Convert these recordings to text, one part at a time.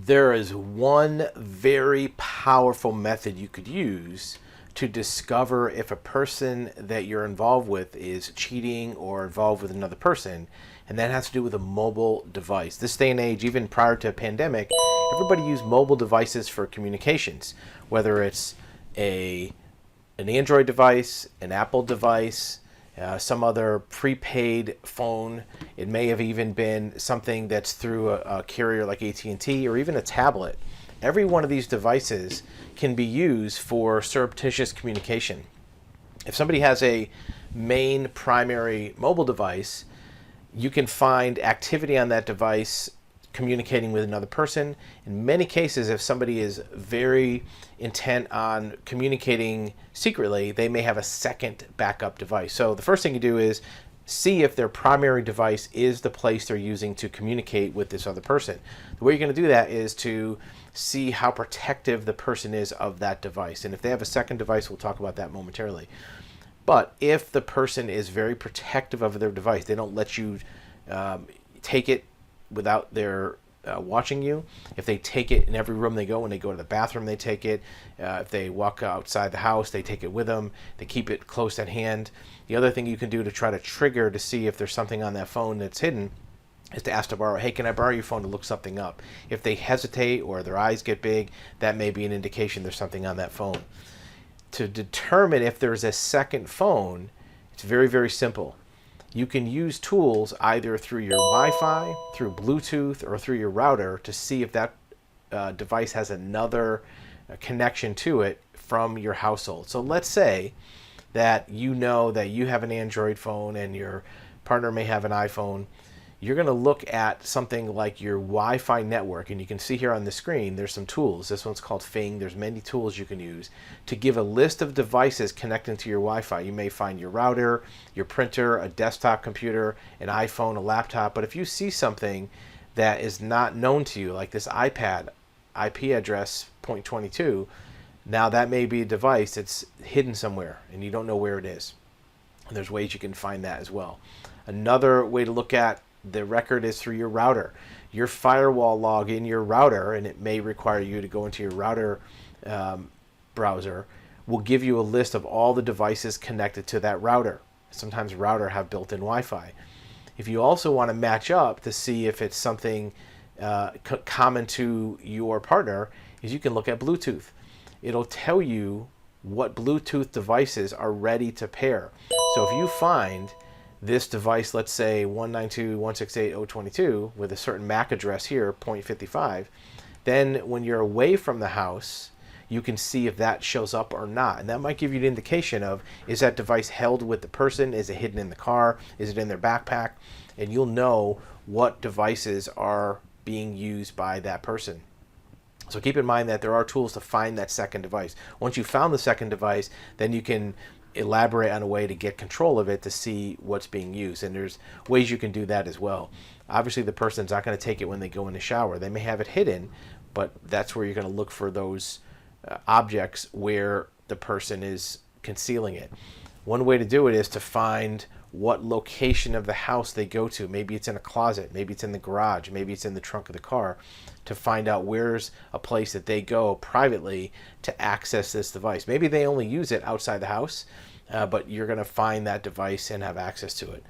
There is one very powerful method you could use to discover if a person that you're involved with is cheating or involved with another person, and that has to do with a mobile device. This day and age, even prior to a pandemic, everybody used mobile devices for communications, whether it's an Android device, an Apple device, some other prepaid phone. It may have even been something that's through a carrier like AT&T, or even a tablet. Every one of these devices can be used for surreptitious communication. If somebody has a main primary mobile device, you can find activity on that device communicating with another person. In many cases, if somebody is very intent on communicating secretly, they may have a second backup device. So the first thing you do is see if their primary device is the place they're using to communicate with this other person. The way you're going to do that is to see how protective the person is of that device. And if they have a second device, we'll talk about that momentarily. But if the person is very protective of their device, they don't let you take it without their watching you. If they take it in every room they go, when they go to the bathroom, they take it. If they walk outside the house, they take it with them. They keep it close at hand. The other thing you can do to try to trigger to see if there's something on that phone that's hidden is to ask to borrow. Hey, can I borrow your phone to look something up? If they hesitate or their eyes get big, that may be an indication there's something on that phone. To determine if there's a second phone, it's very, very simple. You can use tools either through your Wi-Fi, through Bluetooth, or through your router to see if that device has another connection to it from your household. So let's say that you know that you have an Android phone and your partner may have an iPhone. You're going to look at something like your Wi-Fi network, and you can see here on the screen there's some tools. This one's called Fing. There's many tools you can use to give a list of devices connecting to your Wi-Fi. You may find your router, your printer, a desktop computer, an iPhone, a laptop. But if you see something that is not known to you, like this iPad IP address .22, now that may be a device that's hidden somewhere and you don't know where it is. And there's ways you can find that as well. Another way to look at the record is through your router. Your firewall log in your router, and it may require you to go into your router browser, will give you a list of all the devices connected to that router. Sometimes router have built-in Wi-Fi. If you also want to match up to see if it's something common to your partner, is you can look at Bluetooth. It'll tell you what Bluetooth devices are ready to pair. So if you find this device, let's say 192.168.0.22 with a certain MAC address here, .55, then when you're away from the house, you can see if that shows up or not. And that might give you an indication of, is that device held with the person? Is it hidden in the car? Is it in their backpack? And you'll know what devices are being used by that person. So keep in mind that there are tools to find that second device. Once you've found the second device, then you can elaborate on a way to get control of it to see what's being used. And there's ways you can do that as well. Obviously, the person's not going to take it when they go in the shower. They may have it hidden, but that's where you're going to look for those objects where the person is concealing it. One way to do it is to find what location of the house they go to. Maybe it's in a closet, maybe it's in the garage, maybe it's in the trunk of the car, to find out where's a place that they go privately to access this device. Maybe they only use it outside the house, but you're going to find that device and have access to it.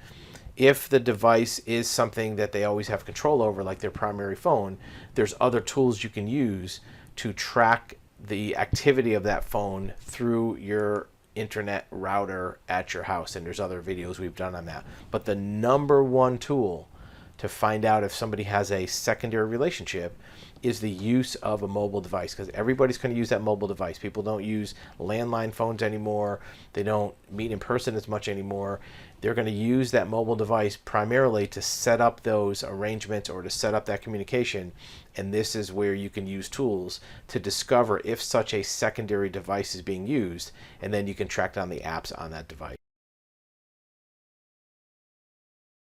If the device is something that they always have control over, like their primary phone, there's other tools you can use to track the activity of that phone through your internet router at your house, and there's other videos we've done on that. But the number one tool to find out if somebody has a secondary relationship is the use of a mobile device, because everybody's going to use that mobile device. People don't use landline phones anymore. They don't meet in person as much anymore. They're going to use that mobile device primarily to set up those arrangements or to set up that communication. And this is where you can use tools to discover if such a secondary device is being used, and then you can track down the apps on that device.